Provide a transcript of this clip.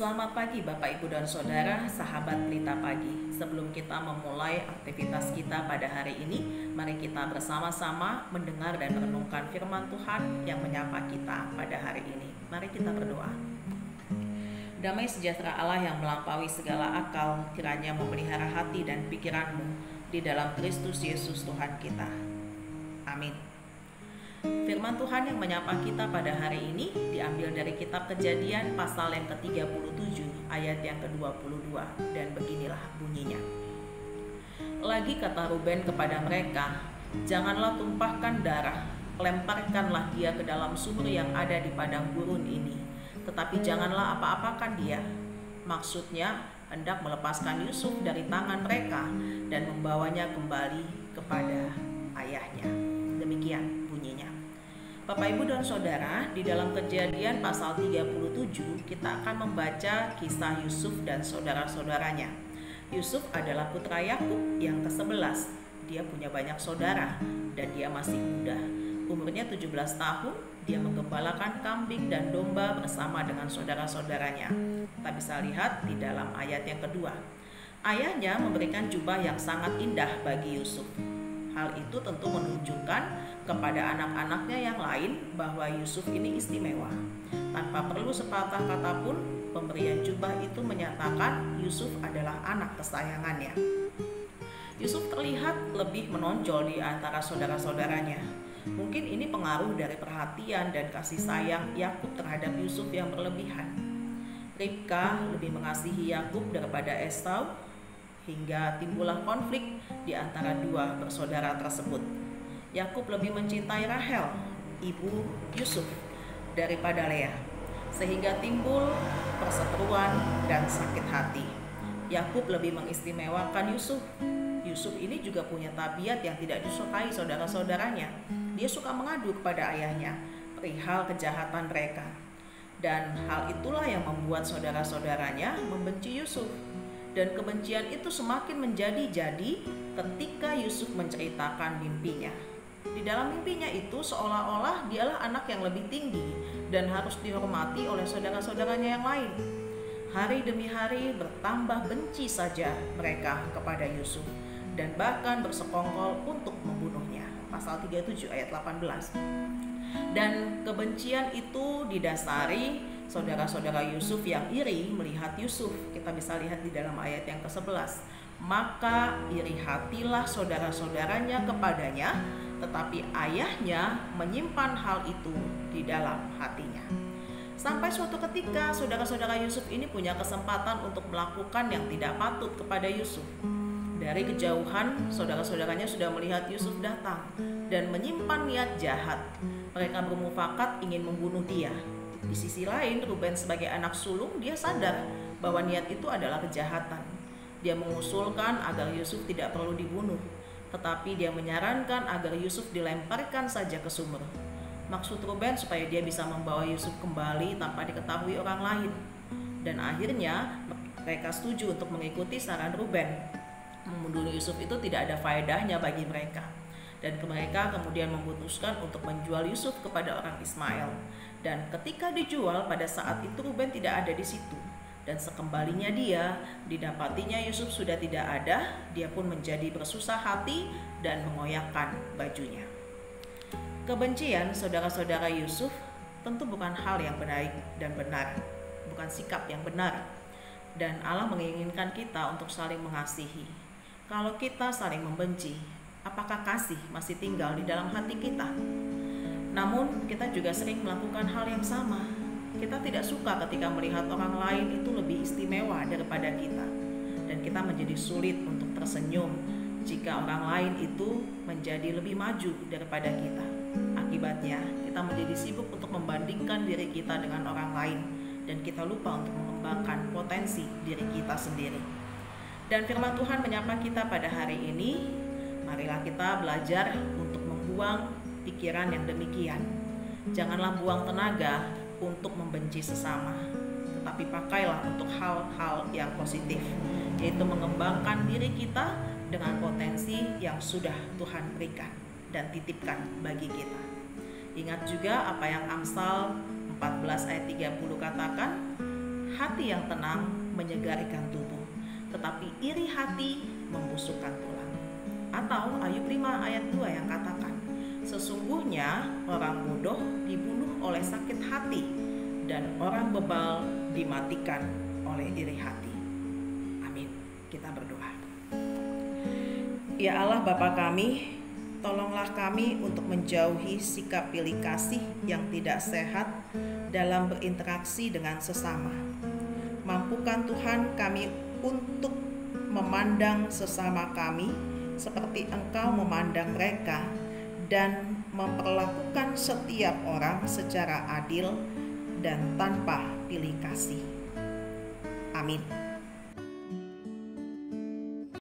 Selamat pagi Bapak Ibu dan Saudara, sahabat Pelita Pagi. Sebelum kita memulai aktivitas kita pada hari ini, mari kita bersama-sama mendengar dan merenungkan firman Tuhan yang menyapa kita pada hari ini. Mari kita berdoa. Damai sejahtera Allah yang melampaui segala akal, kiranya memelihara hati dan pikiranmu di dalam Kristus Yesus Tuhan kita. Amin. Firman Tuhan yang menyapa kita pada hari ini diambil dari kitab Kejadian pasal yang ke-37 ayat yang ke-22, dan beginilah bunyinya. Lagi kata Ruben kepada mereka, "Janganlah tumpahkan darah, lemparkanlah dia ke dalam sumur yang ada di padang gurun ini, tetapi janganlah apa-apakan dia." Maksudnya hendak melepaskan Yusuf dari tangan mereka dan membawanya kembali kepada ayahnya. Demikian bunyinya. Bapak Ibu dan Saudara, di dalam Kejadian pasal 37 kita akan membaca kisah Yusuf dan saudara-saudaranya. Yusuf adalah putra Yakub yang ke-11. Dia punya banyak saudara dan dia masih muda. Umurnya 17 tahun, dia menggembalakan kambing dan domba bersama dengan saudara-saudaranya. Kita bisa lihat di dalam ayat yang kedua. Ayahnya memberikan jubah yang sangat indah bagi Yusuf. Hal itu tentu menunjukkan kepada anak-anaknya yang lain bahwa Yusuf ini istimewa. Tanpa perlu sepatah kata pun, pemberian jubah itu menyatakan Yusuf adalah anak kesayangannya. Yusuf terlihat lebih menonjol di antara saudara-saudaranya. Mungkin ini pengaruh dari perhatian dan kasih sayang Yakub terhadap Yusuf yang berlebihan. Ribka lebih mengasihi Yakub daripada Esau, hingga timbullah konflik di antara dua bersaudara tersebut. Yakub lebih mencintai Rahel, ibu Yusuf, daripada Leah, sehingga timbul perseteruan dan sakit hati. Yakub lebih mengistimewakan Yusuf. Yusuf ini juga punya tabiat yang tidak disukai saudara-saudaranya. Dia suka mengadu kepada ayahnya perihal kejahatan mereka. Dan hal itulah yang membuat saudara-saudaranya membenci Yusuf. Dan kebencian itu semakin menjadi-jadi ketika Yusuf menceritakan mimpinya. Di dalam mimpinya itu seolah-olah dialah anak yang lebih tinggi dan harus dihormati oleh saudara-saudaranya yang lain. Hari demi hari bertambah benci saja mereka kepada Yusuf dan bahkan bersekongkol untuk membunuhnya. Pasal 37 ayat 18. Dan kebencian itu didasari saudara-saudara Yusuf yang iri melihat Yusuf. Kita bisa lihat di dalam ayat yang ke-11. Maka iri hatilah saudara-saudaranya kepadanya, tetapi ayahnya menyimpan hal itu di dalam hatinya. Sampai suatu ketika saudara-saudara Yusuf ini punya kesempatan untuk melakukan yang tidak patut kepada Yusuf. Dari kejauhan saudara-saudaranya sudah melihat Yusuf datang dan menyimpan niat jahat. Mereka bermufakat ingin membunuh dia. Di sisi lain, Ruben sebagai anak sulung, dia sadar bahwa niat itu adalah kejahatan. Dia mengusulkan agar Yusuf tidak perlu dibunuh, tetapi dia menyarankan agar Yusuf dilemparkan saja ke sumur. Maksud Ruben supaya dia bisa membawa Yusuf kembali tanpa diketahui orang lain. Dan akhirnya mereka setuju untuk mengikuti saran Ruben. Membunuh Yusuf itu tidak ada faedahnya bagi mereka. Dan mereka kemudian memutuskan untuk menjual Yusuf kepada orang Ismail. Dan ketika dijual, pada saat itu Ruben tidak ada di situ. Dan sekembalinya dia, didapatinya Yusuf sudah tidak ada, dia pun menjadi bersusah hati dan mengoyakkan bajunya. Kebencian saudara-saudara Yusuf tentu bukan hal yang baik dan benar, bukan sikap yang benar. Dan Allah menginginkan kita untuk saling mengasihi. Kalau kita saling membenci, apakah kasih masih tinggal di dalam hati kita? Namun kita juga sering melakukan hal yang sama. Kita tidak suka ketika melihat orang lain itu lebih istimewa daripada kita. Dan kita menjadi sulit untuk tersenyum jika orang lain itu menjadi lebih maju daripada kita. Akibatnya kita menjadi sibuk untuk membandingkan diri kita dengan orang lain. Dan kita lupa untuk mengembangkan potensi diri kita sendiri. Dan firman Tuhan menyapa kita pada hari ini. Marilah kita belajar untuk membuang pikiran yang demikian. Janganlah buang tenaga untuk membenci sesama, tetapi pakailah untuk hal-hal yang positif, yaitu mengembangkan diri kita dengan potensi yang sudah Tuhan berikan dan titipkan bagi kita. Ingat juga apa yang Amsal 14 ayat 30 katakan, Hati yang tenang menyegarkan tubuh, tetapi iri hati membusukkan tulang. Atau Ayub 5 ayat 2 yang katakan, sesungguhnya orang bodoh dibunuh oleh sakit hati, dan orang bebal dimatikan oleh iri hati. Amin. Kita berdoa. Ya Allah Bapa kami, tolonglah kami untuk menjauhi sikap pilih kasih yang tidak sehat dalam berinteraksi dengan sesama. Mampukan Tuhan kami untuk memandang sesama kami seperti Engkau memandang mereka, dan memperlakukan setiap orang secara adil dan tanpa pilih kasih. Amin.